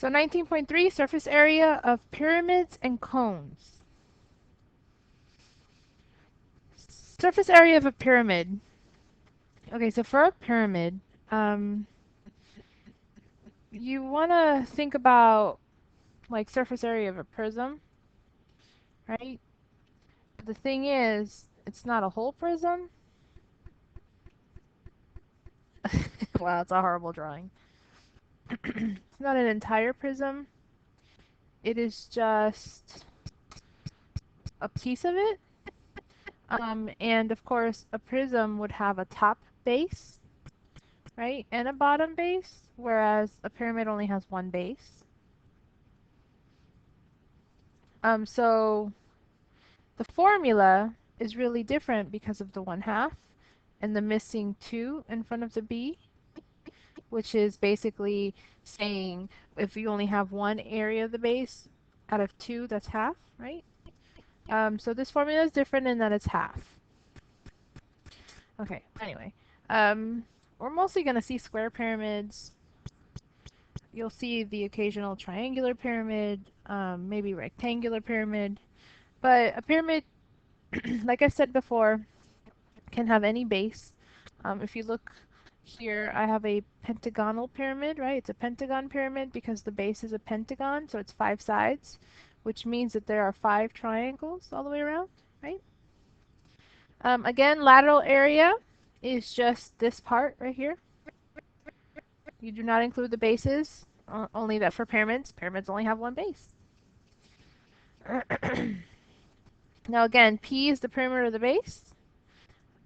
So 19.3, surface area of pyramids and cones. Surface area of a pyramid. Okay, so for a pyramid, you want to think about like surface area of a prism, right? But the thing is, it's not a whole prism. Wow, it's a horrible drawing. It's not an entire prism. It is just a piece of it. And of course, a prism would have a top base, right, and a bottom base, whereas a pyramid only has one base. So the formula is really different because of the 1/2 and the missing 2 in front of the B, which is basically saying if you only have one area of the base out of 2, that's half, right? So this formula is different in that it's half. Okay, anyway, we're mostly going to see square pyramids. You'll see the occasional triangular pyramid, maybe rectangular pyramid, but a pyramid, like I said before, can have any base. If you look here, I have a pentagonal pyramid, right? It's a pentagon pyramid because the base is a pentagon, so it's 5 sides, which means that there are 5 triangles all the way around, right? Again, lateral area is just this part right here. You do not include the bases, only that for pyramids. Pyramids only have one base. Now again, P is the perimeter of the base.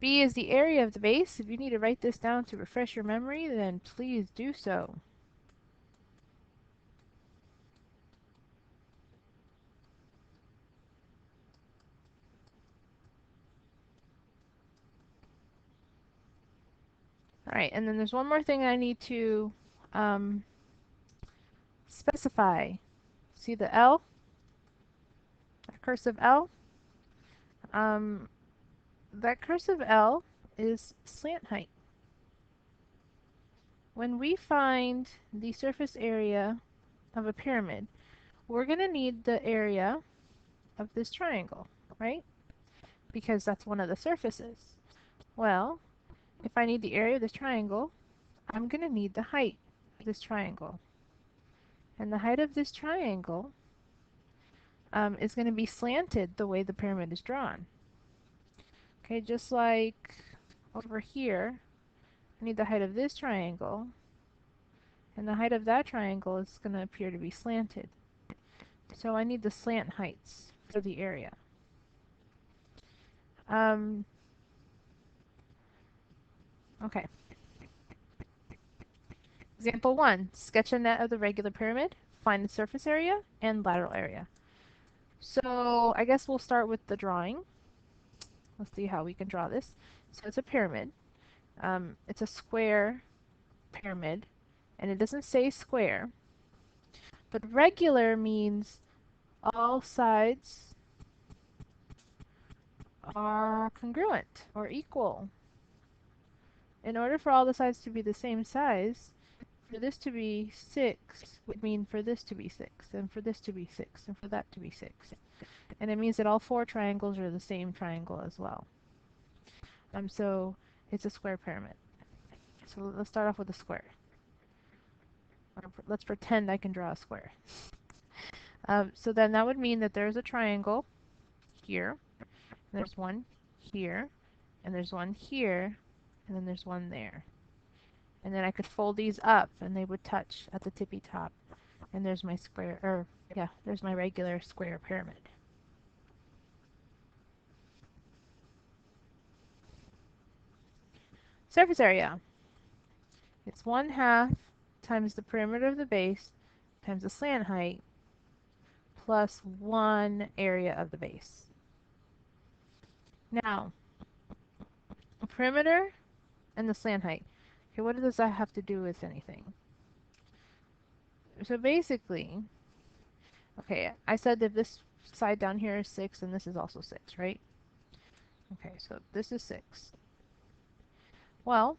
B is the area of the base. If you need to write this down to refresh your memory, then please do so. Alright, and then there's one more thing I need to specify. See the L? That cursive L? That cursive L is slant height. When we find the surface area of a pyramid, we're going to need the area of this triangle, right? Because that's one of the surfaces. Well, if I need the area of this triangle, I'm going to need the height of this triangle. And the height of this triangle is going to be slanted the way the pyramid is drawn. Okay, just like over here, I need the height of this triangle, and the height of that triangle is going to appear to be slanted. So I need the slant heights for the area. Okay. Example 1, sketch a net of the regular pyramid, find the surface area and lateral area. So I guess we'll start with the drawing. Let's see how we can draw this. So it's a pyramid. It's a square pyramid, and it doesn't say square, but regular means all sides are congruent or equal. In order for all the sides to be the same size, for this to be 6 would mean for this to be 6, and for this to be 6, and for that to be 6. And it means that all 4 triangles are the same triangle as well. So it's a square pyramid. So let's start off with a square. Let's pretend I can draw a square. So then that would mean that there's a triangle here, and there's one here, and there's one here, and then there's one there. And then I could fold these up and they would touch at the tippy top. And there's my square, or yeah, there's my regular square pyramid. Surface area. It's 1/2 times the perimeter of the base times the slant height plus 1 area of the base. Now, the perimeter and the slant height. Okay, what does that have to do with anything? So basically, okay, I said that this side down here is 6 and this is also 6, right? Okay, so this is 6. Well,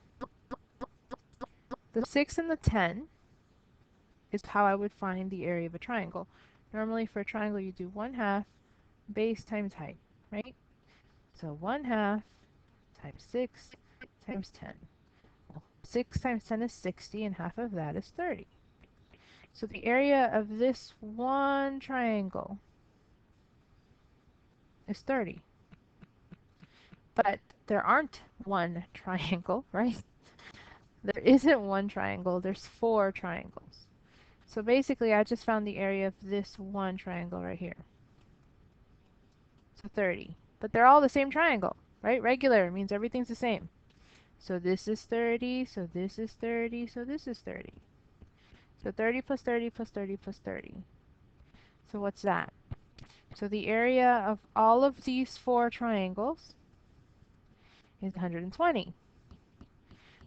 the 6 and the 10 is how I would find the area of a triangle. Normally for a triangle you do 1/2 base times height, right? So 1/2 times 6 times 10. Well, 6 times 10 is 60 and half of that is 30. So the area of this one triangle is 30. But there aren't one triangle, right? There isn't one triangle, there's 4 triangles. So basically I just found the area of this one triangle right here. So 30. But they're all the same triangle, right? Regular means everything's the same. So this is 30, so this is 30, so this is 30. So 30 plus 30 plus 30 plus 30. So what's that? So the area of all of these 4 triangles is 120.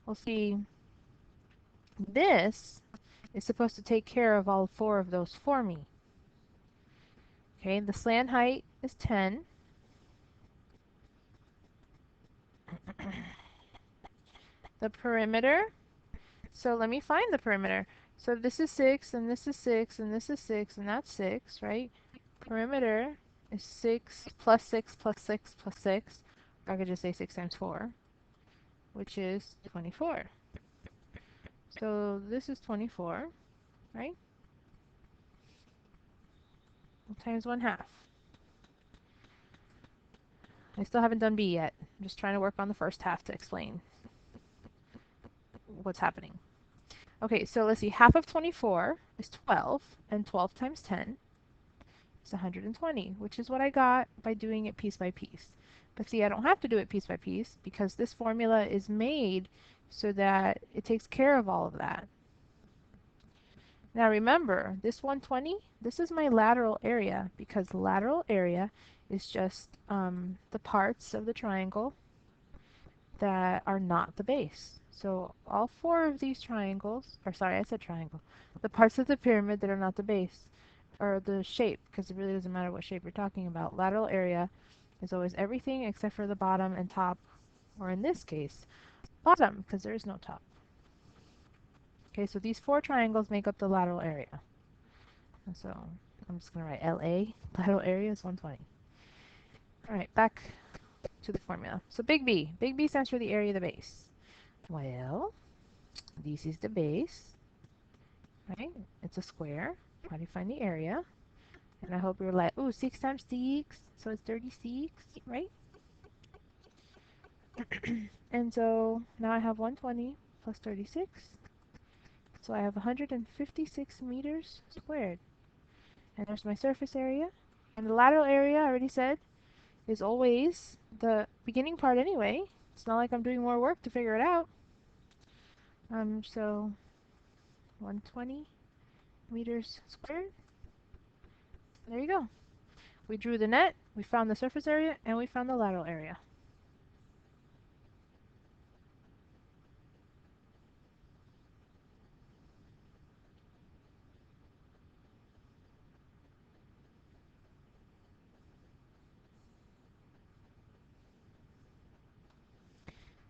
We'll see, this is supposed to take care of all 4 of those for me. Okay, the slant height is 10. The perimeter, so let me find the perimeter. So this is 6, and this is 6, and this is 6, and that's 6, right? Perimeter is 6 plus 6 plus 6 plus 6. I could just say 6 times 4, which is 24. So this is 24, right? Times 1/2. I still haven't done B yet. I'm just trying to work on the first half to explain what's happening. Okay, so let's see. Half of 24 is 12, and 12 times 10 is 120, which is what I got by doing it piece by piece. But see, I don't have to do it piece by piece because this formula is made so that it takes care of all of that. Now remember, this 120, this is my lateral area because lateral area is just the parts of the triangle that are not the base. So all 4 of these triangles, or sorry, I said triangle, the parts of the pyramid that are not the base, or the shape, because it really doesn't matter what shape you're talking about. Lateral area is always everything except for the bottom and top, or in this case, bottom, because there is no top. Okay, so these 4 triangles make up the lateral area. And so I'm just going to write LA, lateral area is 120. All right, back to the formula. So big B. Big B stands for the area of the base. Well, this is the base, right? It's a square. How do you find the area? And I hope you're like, ooh, 6 times 6, so it's 36, right? And so now I have 120 plus 36. So I have 156 meters squared. And there's my surface area. And the lateral area, I already said, is always the beginning part anyway. It's not like I'm doing more work to figure it out. So 120 meters squared. There you go. We drew the net, we found the surface area, and we found the lateral area.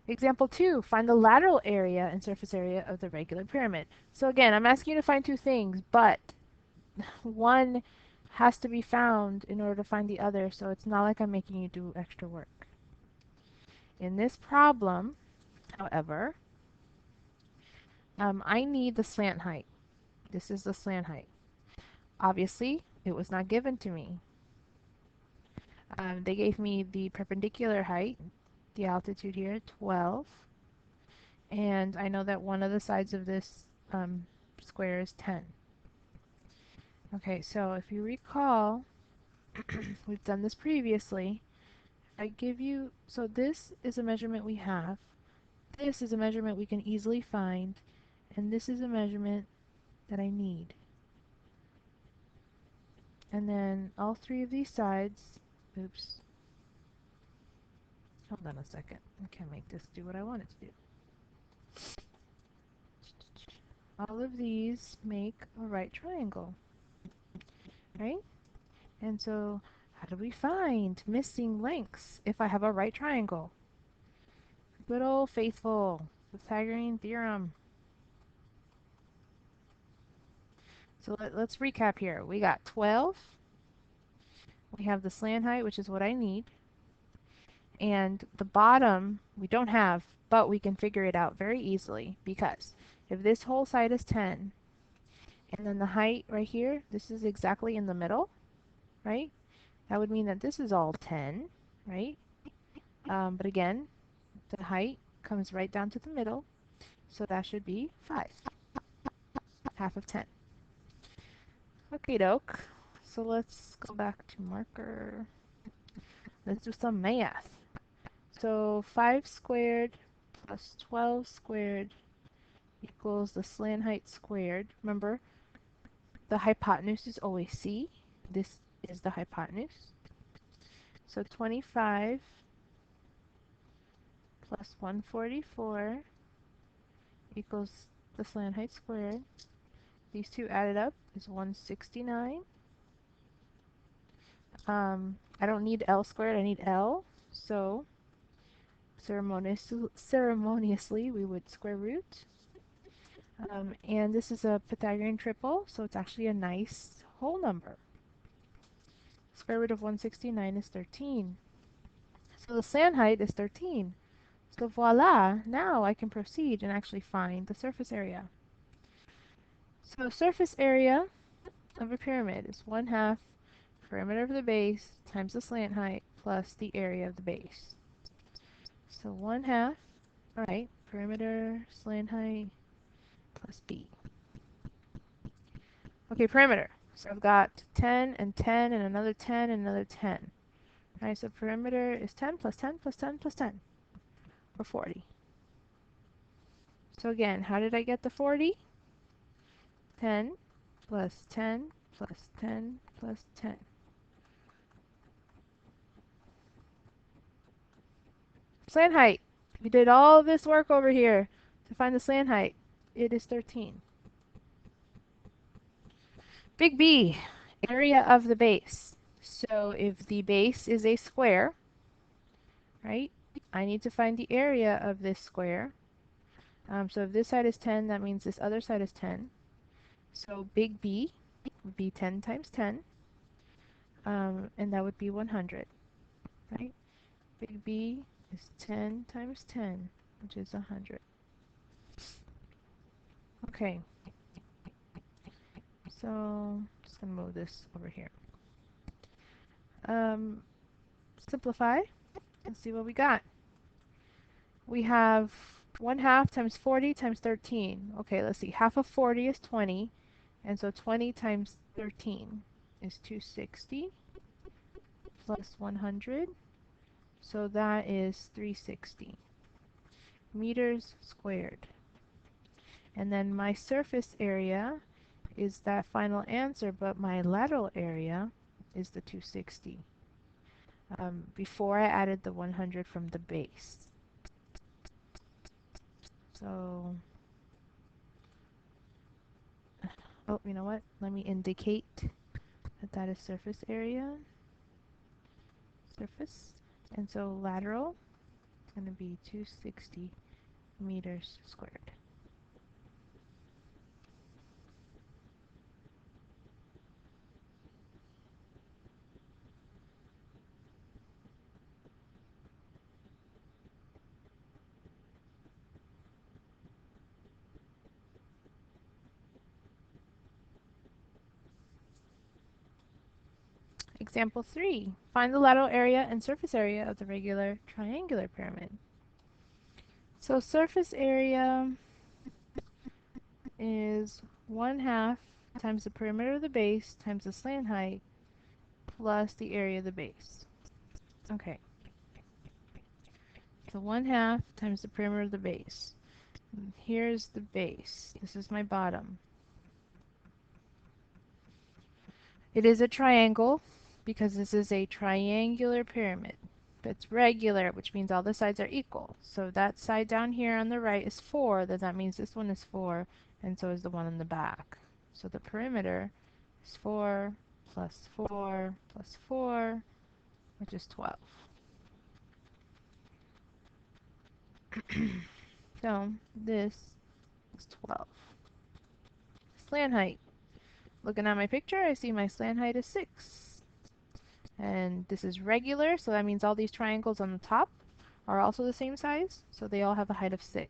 Example 2, find the lateral area and surface area of the regular pyramid. So again, I'm asking you to find 2 things, but one has to be found in order to find the other, so it's not like I'm making you do extra work. In this problem, however, I need the slant height. This is the slant height. Obviously, it was not given to me. They gave me the perpendicular height, the altitude here, 12. And I know that one of the sides of this square is 10. Okay, so if you recall, we've done this previously. I give you, so this is a measurement we have. This is a measurement we can easily find. And this is a measurement that I need. And then all 3 of these sides, oops, hold on a second. I can't make this do what I want it to do. All of these make a right triangle, right? And so how do we find missing lengths if I have a right triangle? Good old faithful Pythagorean theorem. So let's recap here. We got 12. We have the slant height, which is what I need. And the bottom we don't have, but we can figure it out very easily because if this whole side is 10, and then the height right here, this is exactly in the middle, right? That would mean that this is all 10, right? But again, the height comes right down to the middle, so that should be 5, half of 10. Okay, doke. So let's go back to marker. Let's do some math. So 5 squared plus 12 squared equals the slant height squared. Remember, the hypotenuse is always c. This is the hypotenuse. So 25 plus 144 equals the slant height squared. These two added up is 169. I don't need L squared, I need L. So ceremoniously we would square root. And this is a Pythagorean triple, so it's actually a nice whole number. Square root of 169 is 13. So the slant height is 13. So voila, now I can proceed and actually find the surface area. So surface area of a pyramid is 1/2 perimeter of the base times the slant height plus the area of the base. So 1/2, all right, perimeter, slant height, plus b. Okay, perimeter. So I've got 10 and 10 and another 10 and another 10. All right, so perimeter is 10 plus 10 plus 10 plus 10, or 40. So again, how did I get the 40? 10 plus 10 plus 10 plus 10. Slant height. We did all this work over here to find the slant height. It is 13. Big B, area of the base. So if the base is a square, right, I need to find the area of this square. So if this side is 10, that means this other side is 10. So big B would be 10 times 10, and that would be 100, right? Big B is 10 times 10, which is 100. Okay, so I'm just going to move this over here. Simplify and see what we got. We have 1/2 times 40 times 13. Okay, let's see. Half of 40 is 20, and so 20 times 13 is 260 plus 100. So that is 360 meters squared. And then my surface area is that final answer, but my lateral area is the 260 before I added the 100 from the base. So, oh, you know what? Let me indicate that that is surface area. Surface. And so lateral is going to be 260 meters squared. Example 3. Find the lateral area and surface area of the regular triangular pyramid. So surface area is 1/2 times the perimeter of the base times the slant height plus the area of the base. Okay. So 1/2 times the perimeter of the base. And here's the base. This is my bottom. It is a triangle because this is a triangular pyramid. It's regular, which means all the sides are equal. So that side down here on the right is 4, then that means this one is 4, and so is the one in the back. So the perimeter is 4 plus 4 plus 4, which is 12. So this is 12. Slant height. Looking at my picture, I see my slant height is 6. And this is regular, so that means all these triangles on the top are also the same size, so they all have a height of 6.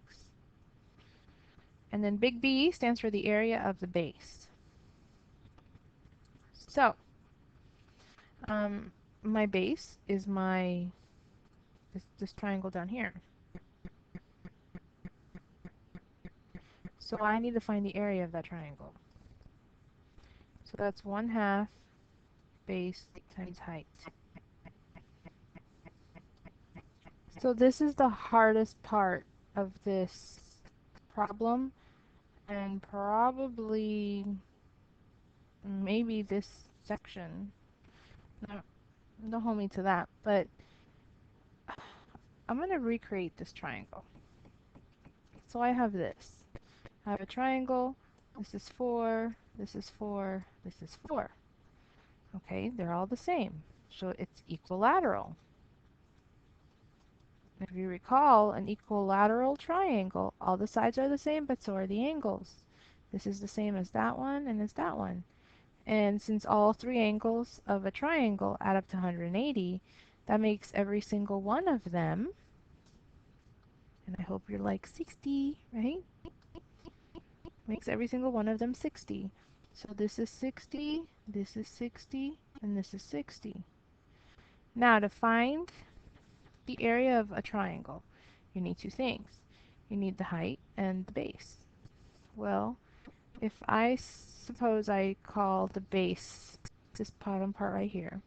And then big B stands for the area of the base. So, um, my base is this triangle down here. So I need to find the area of that triangle. So that's 1/2 base times height. So this is the hardest part of this problem, and probably maybe this section. No, don't hold me to that, but I'm going to recreate this triangle. So I have this. I have a triangle. This is 4, this is 4, this is 4. Okay, they're all the same. So it's equilateral. If you recall, an equilateral triangle, all the sides are the same, but so are the angles. This is the same as that one and as that one. And since all three angles of a triangle add up to 180, that makes every single one of them, and I hope you're like 60, right? Makes every single one of them 60. So this is 60, this is 60, and this is 60. Now to find the area of a triangle, you need two things. You need the height and the base. Well, if I suppose I call the base this bottom part right here,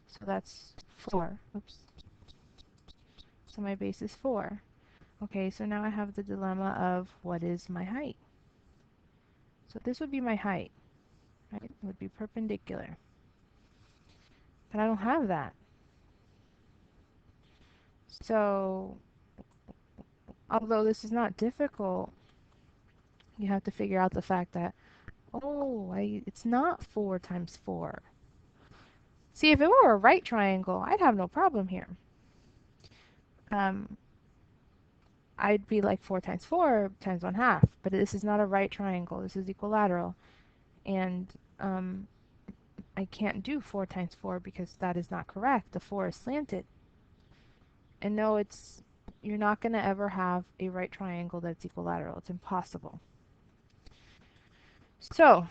so that's 4. Oops. So my base is 4. Okay, so now I have the dilemma of what is my height? So this would be my height, right? It would be perpendicular. But I don't have that. So, although this is not difficult, you have to figure out the fact that, oh, it's not 4 times 4. See, if it were a right triangle, I'd have no problem here. Um, I'd be like 4 times 4 times 1/2, but this is not a right triangle. This is equilateral. And I can't do 4 times 4 because that is not correct. The 4 is slanted. And no, you're not going to ever have a right triangle that's equilateral. It's impossible. So,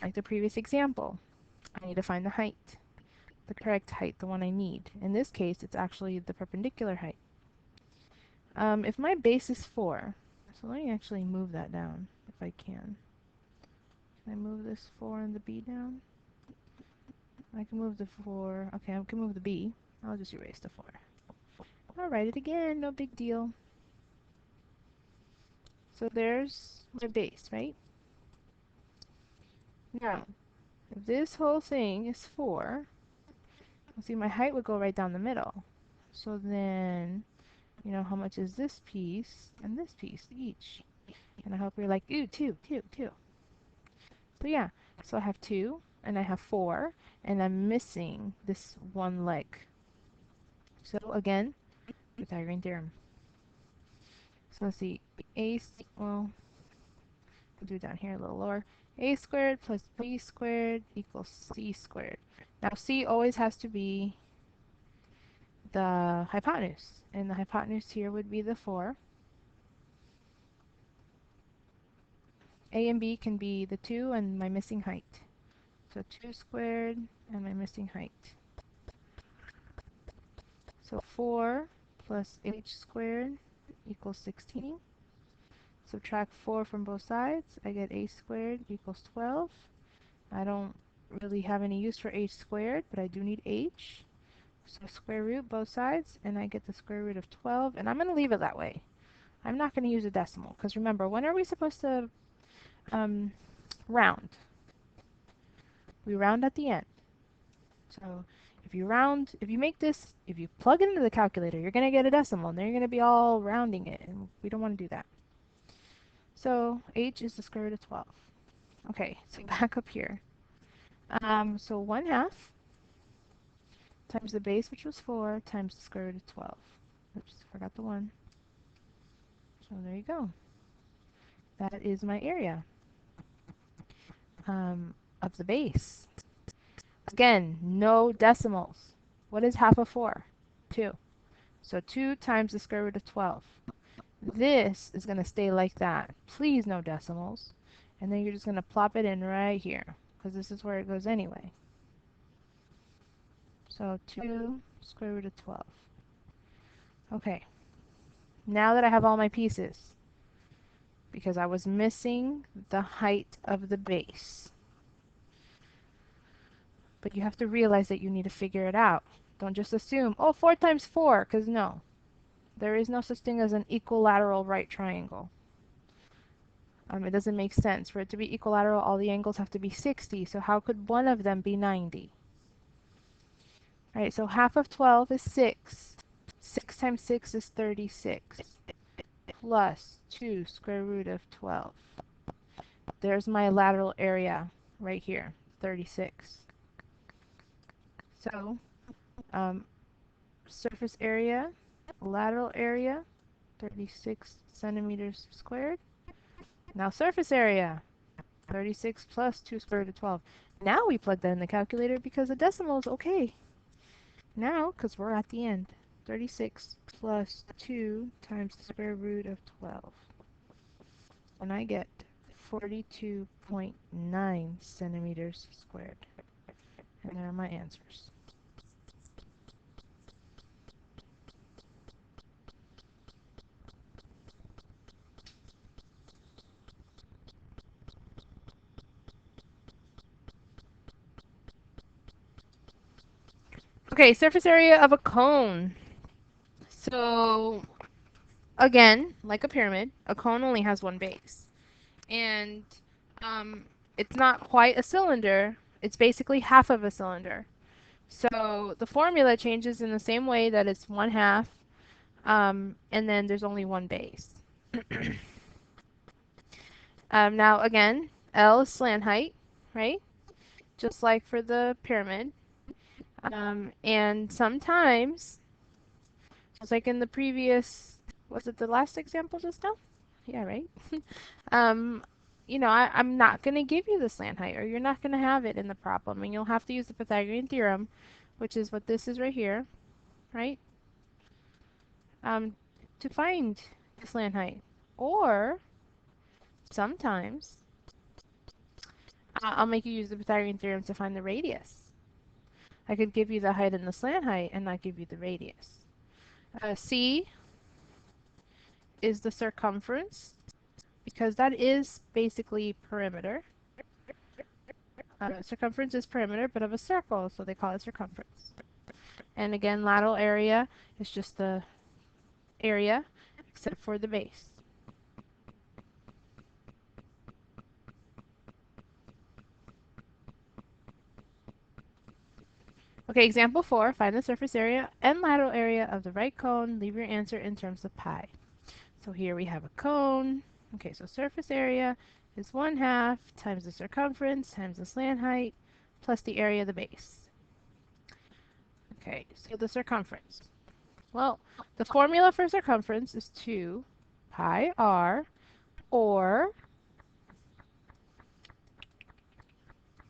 like the previous example, I need to find the height, the correct height, the one I need. In this case, it's actually the perpendicular height. If my base is 4, so let me actually move that down if I can. Can I move this 4 and the B down? I can move the 4. Okay, I can move the B. I'll just erase the 4. I'll write it again, no big deal. So there's my base, right? Now, if this whole thing is 4, see my height would go right down the middle. So then, how much is this piece and this piece each? And I hope you're like, ooh, 2, 2, 2. So yeah, so I have 2 and I have 4 and I'm missing this one leg. So again, Pythagorean theorem. So let's see, well, we'll do it down here a little lower. A squared plus B squared equals C squared. Now C always has to be the hypotenuse, and the hypotenuse here would be the 4. A and B can be the 2 and my missing height. So 2 squared and my missing height. So 4 plus h squared equals 16. Subtract 4 from both sides, I get h squared equals 12. I don't really have any use for h squared, but I do need h. So square root both sides, and I get the square root of 12, and I'm going to leave it that way. I'm not going to use a decimal, because remember, when are we supposed to round? We round at the end. So if you plug it into the calculator, you're going to get a decimal, and then you're going to be all rounding it, and we don't want to do that. So h is the square root of 12. Okay, so back up here. So 1/2 times the base, which was 4, times the square root of 12. Oops, forgot the 1. So there you go. That is my area. um, of the base. Again, no decimals. What is half of 4? 2. So 2 times the square root of 12. This is going to stay like that. Please no decimals. And then you're just going to plop it in right here, because this is where it goes anyway. So 2 square root of 12. Okay, now that I have all my pieces, because I was missing the height of the base. But you have to realize that you need to figure it out. Don't just assume, oh, 4 times 4, because no. There is no such thing as an equilateral right triangle. It doesn't make sense. For it to be equilateral, all the angles have to be 60. So how could one of them be 90? All right, so half of 12 is 6. 6 times 6 is 36. Plus 2 square root of 12. There's my lateral area right here, 36. So surface area, lateral area, 36 centimeters squared. Now surface area, 36 plus 2 square root of 12. Now we plug that in the calculator because the decimal is okay. Now, because we're at the end, 36 plus 2 times the square root of 12. And I get 42.9 centimeters squared. And there are my answers. Okay, surface area of a cone. So, again, like a pyramid, a cone only has one base. And it's not quite a cylinder. It's basically half of a cylinder. So the formula changes in the same way that it's 1/2, and then there's only one base. Now again, L is slant height, right? Just like for the pyramid. And sometimes, just like in the previous, was it the last example just now? Yeah, right? um, I'm not going to give you the slant height, or you're not going to have it in the problem, and you'll have to use the Pythagorean theorem, which is what this is right here, right? To find the slant height. Or sometimes I'll make you use the Pythagorean theorem to find the radius. I could give you the height and the slant height and not give you the radius. C is the circumference, because that is basically perimeter. Circumference is perimeter, but of a circle, so they call it circumference. And again, lateral area is just the area except for the base. Okay, example 4, find the surface area and lateral area of the right cone. Leave your answer in terms of pi. So here we have a cone. Okay, so surface area is 1/2 times the circumference times the slant height plus the area of the base. Okay, so the circumference. Well, the formula for circumference is 2 pi r, or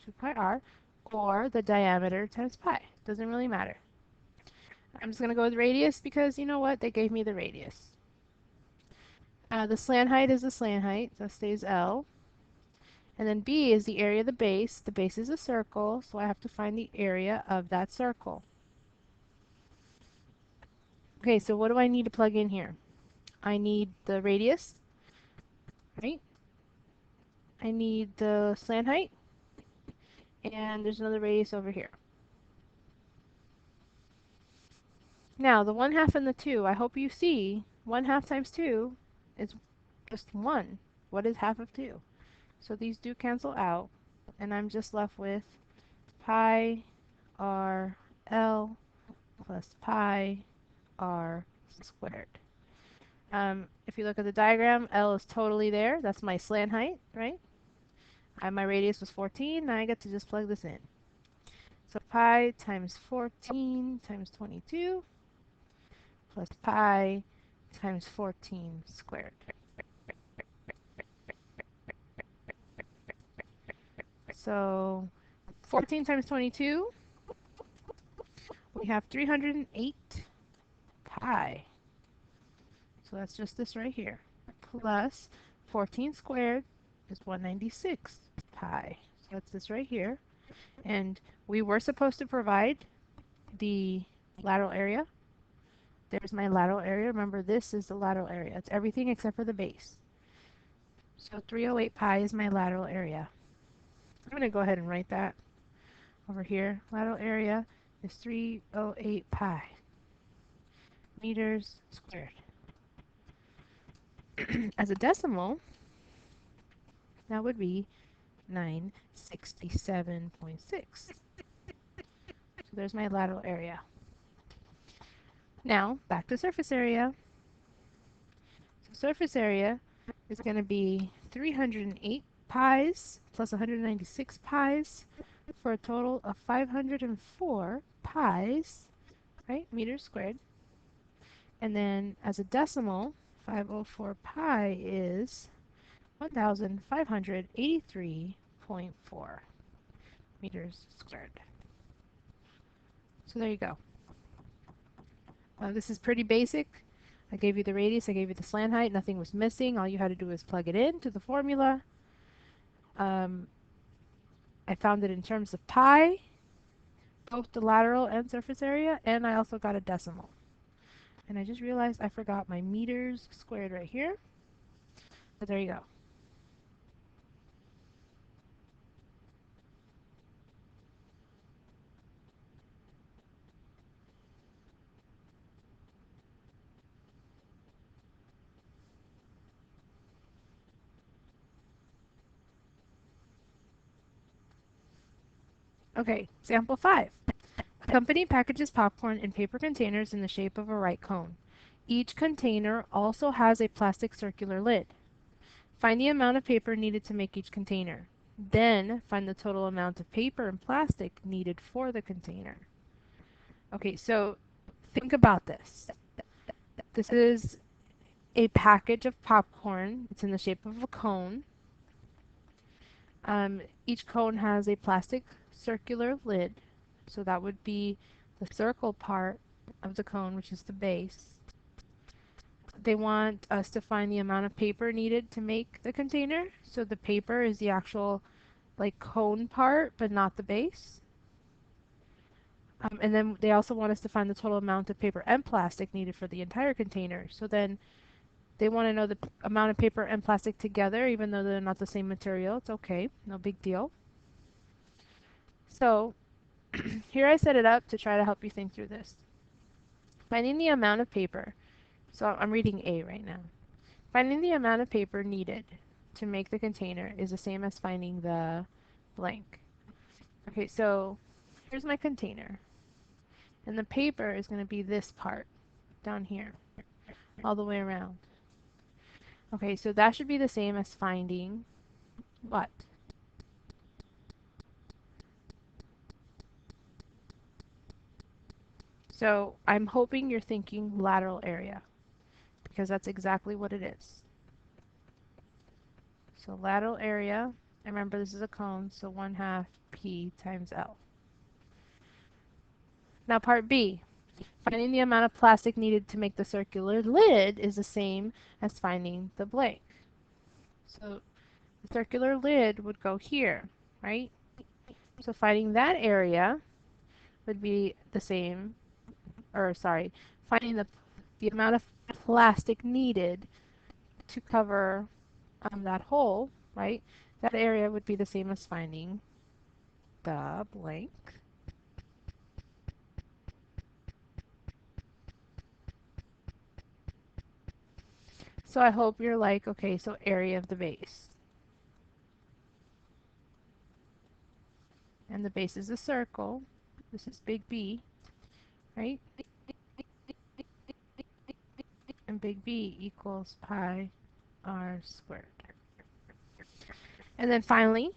2 pi r, or the diameter times pi. Doesn't really matter. I'm just going to go with radius because, you know what, they gave me the radius. The slant height is the slant height, so it stays L. And then B is the area of the base. The base is a circle, so I have to find the area of that circle. Okay, so what do I need to plug in here? I need the radius, right? I need the slant height, and there's another radius over here. Now, the 1/2 and the 2, I hope you see 1/2 times 2 is just 1. What is half of 2? So these do cancel out, and I'm just left with pi r L plus pi r squared. If you look at the diagram, L is totally there. That's my slant height, right? My radius was 14. Now I get to just plug this in. So pi times 14 times 22 plus pi times 14 squared. So 14 times 22, we have 308 pi. So that's just this right here. Plus 14 squared is 196 pi. So that's this right here. And we were supposed to provide the lateral area. There's my lateral area. Remember, this is the lateral area. It's everything except for the base. So 308 pi is my lateral area. I'm going to go ahead and write that over here. Lateral area is 308 pi meters squared. As a decimal, that would be 967.6. So there's my lateral area. Now, back to surface area. So surface area is going to be 308 pi's plus 196 pi's for a total of 504 pi's, right, meters squared. And then as a decimal, 504 pi is 1,583.4 meters squared. So there you go. This is pretty basic. I gave you the radius, I gave you the slant height, nothing was missing. All you had to do was plug it into the formula. I found it in terms of pi, both the lateral and surface area, and I also got a decimal. And I just realized I forgot my meters squared right here. But there you go. Okay, sample 5. A company packages popcorn in paper containers in the shape of a right cone. Each container also has a plastic circular lid. Find the amount of paper needed to make each container. Then find the total amount of paper and plastic needed for the container. Okay, so think about this. This is a package of popcorn. It's in the shape of a cone. Each cone has a plastic circular lid. So that would be the circle part of the cone, which is the base. They want us to find the amount of paper needed to make the container. So the paper is the actual like cone part, but not the base. And then they also want us to find the total amount of paper and plastic needed for the entire container. So then they want to know the amount of paper and plastic together, even though they're not the same material. It's okay, no big deal. So here I set it up to try to help you think through this. Finding the amount of paper. So I'm reading A right now. Finding the amount of paper needed to make the container is the same as finding the blank. Okay, so here's my container. And the paper is going to be this part down here, all the way around. Okay, so that should be the same as finding what? So I'm hoping you're thinking lateral area, because that's exactly what it is. So lateral area, and remember this is a cone, so 1/2 P times L. Now part B, finding the amount of plastic needed to make the circular lid is the same as finding the blank. So the circular lid would go here, right? So finding that area would be the same, or sorry, finding the amount of plastic needed to cover that hole, right? That area would be the same as finding the blank. So I hope you're like, okay, so area of the base. And the base is a circle. This is big B, right? And big B equals pi r squared. And then finally,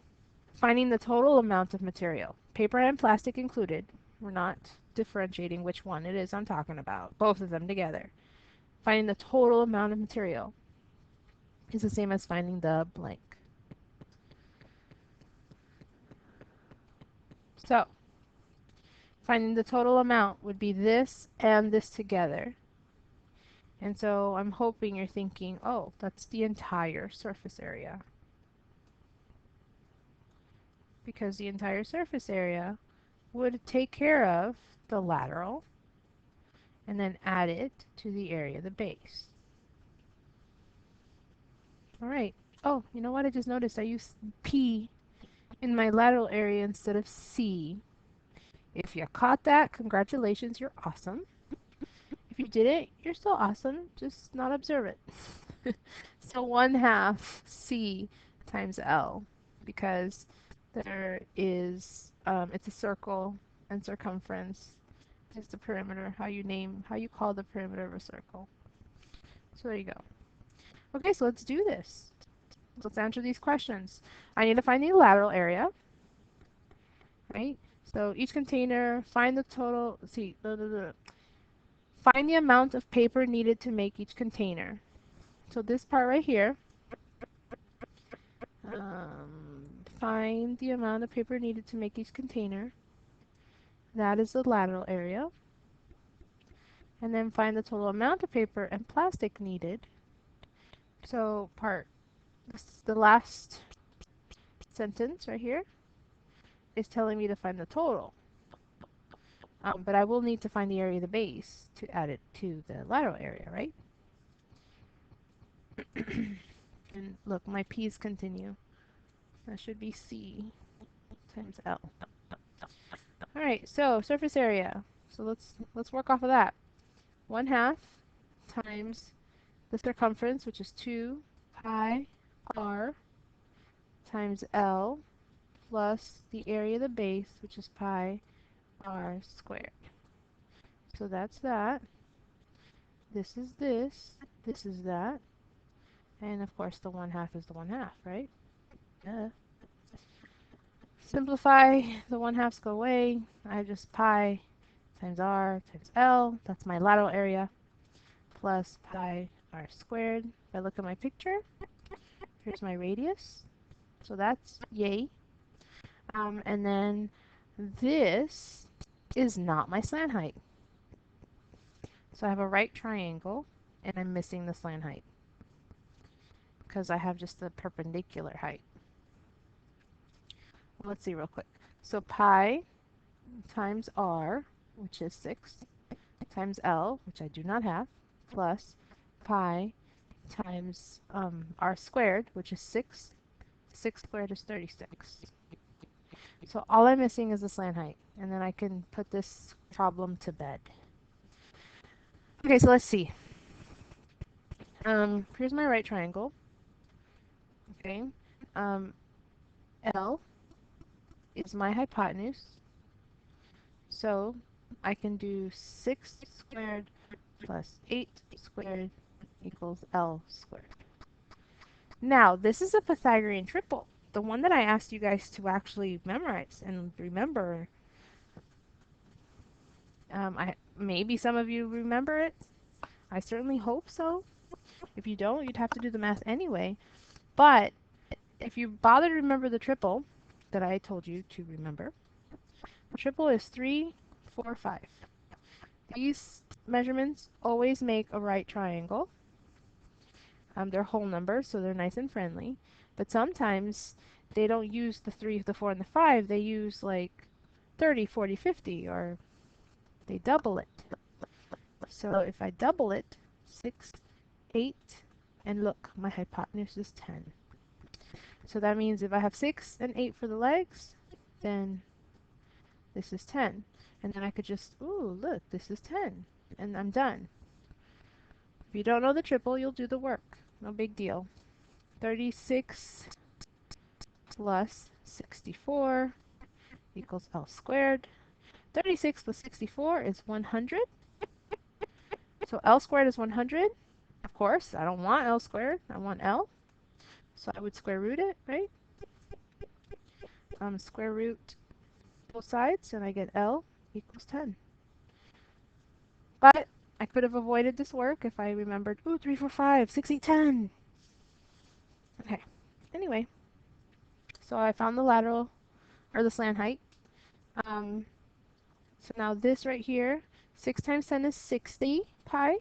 finding the total amount of material, paper and plastic included. We're not differentiating which one it is I'm talking about, both of them together. Finding the total amount of material is the same as finding the blank. So finding the total amount would be this and this together. And so I'm hoping you're thinking, oh, that's the entire surface area. Because the entire surface area would take care of the lateral and then add it to the area of the base. All right. Oh, you know what? I just noticed I used P in my lateral area instead of C. If you caught that, congratulations, you're awesome. If you didn't, you're still awesome, just not observant. So 1/2 C times L, because there is, it's a circle and circumference is the perimeter, how you call the perimeter of a circle. So there you go. Okay, so let's do this. Let's answer these questions. I need to find the lateral area, right? So each container, find the total, find the amount of paper needed to make each container. So this part right here, find the amount of paper needed to make each container. That is the lateral area. And then find the total amount of paper and plastic needed. So the last sentence right here is telling me to find the total. But I will need to find the area of the base to add it to the lateral area, right? And look, my p's continue. That should be C times L. All right, so surface area. So let's work off of that. 1/2 times the circumference, which is 2 pi r times L, plus the area of the base, which is pi r squared. So that's that. This is this. This is that. And of course the 1/2 is the 1/2, right? Duh. Simplify, the 1/2s go away. I have just pi times r times L. That's my lateral area. Plus pi r squared. If I look at my picture, here's my radius. So that's yay. And then this is not my slant height. So I have a right triangle, and I'm missing the slant height because I have just the perpendicular height. Let's see real quick. So pi times r, which is 6, times L, which I do not have, plus pi times r squared, which is 6. 6 squared is 36. So all I'm missing is the slant height, and then I can put this problem to bed. Okay, so let's see. Here's my right triangle. Okay. L is my hypotenuse. So I can do 6 squared plus 8 squared equals L squared. Now, this is a Pythagorean triple, the one that I asked you guys to actually memorize and remember. Maybe some of you remember it. I certainly hope so. If you don't, you'd have to do the math anyway. But if you bother to remember the triple that I told you to remember, the triple is 3, 4, 5. These measurements always make a right triangle. They're whole numbers, so they're nice and friendly. But sometimes they don't use the 3, the 4, and the 5. They use like 30, 40, 50, or they double it. So if I double it, 6, 8, and look, my hypotenuse is 10. So that means if I have 6 and 8 for the legs, then this is 10. And then I could just, ooh, look, this is 10. And I'm done. If you don't know the triple, you'll do the work. No big deal. 36 plus 64 equals L squared. 36 plus 64 is 100. So L squared is 100. Of course, I don't want L squared. I want L. So I would square root it, right? Square root both sides, and I get L equals 10. But I could have avoided this work if I remembered, ooh, 3, 4, 5, 6, 8, 10. Okay, anyway, so I found the lateral, or the slant height. Um, so now this right here, 6 times 10 is 60 pi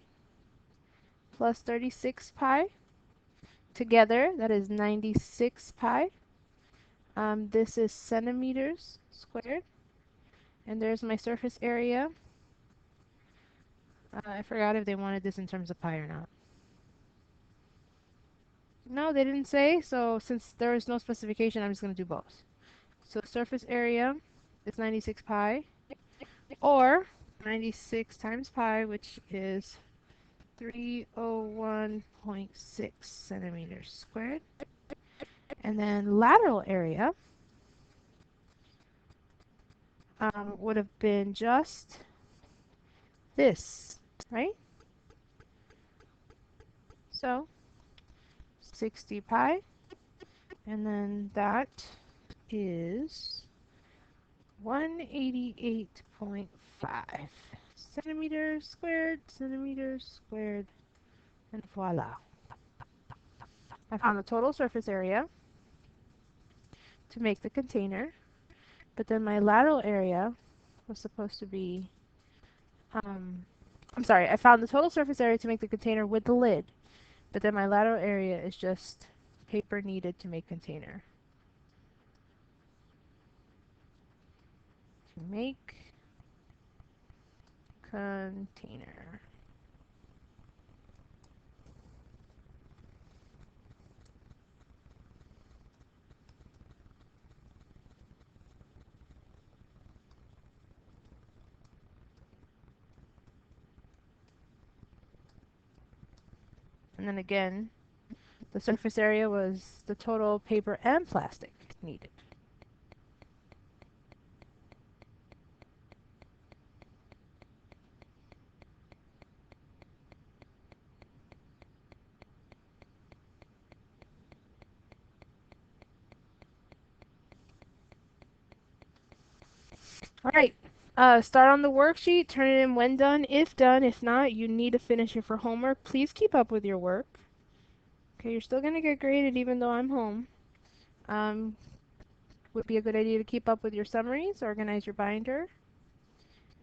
plus 36 pi. Together, that is 96 pi. This is centimeters squared. And there's my surface area. I forgot if they wanted this in terms of pi or not. No, they didn't say, so since there is no specification, I'm just going to do both. So surface area is 96 pi, or 96 times pi, which is 301.6 centimeters squared. And then lateral area would have been just this, right? So 60 pi, and then that is 188.5 centimeters squared, and voila. I found the total surface area to make the container, but then my lateral area was supposed to be, I'm sorry, I found the total surface area to make the container with the lid, but then my lateral area is just paper needed to make container. To make container. And then again, the surface area was the total paper and plastic needed. All right. Start on the worksheet, turn it in when done. If done, if not, you need to finish it for homework. Please keep up with your work. Okay, you're still going to get graded even though I'm home. Would be a good idea to keep up with your summaries, organize your binder.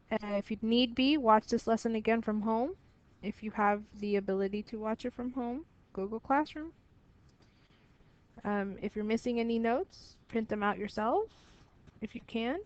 If you need be, watch this lesson again from home. If you have the ability to watch it from home, Google Classroom. If you're missing any notes, print them out yourself if you can.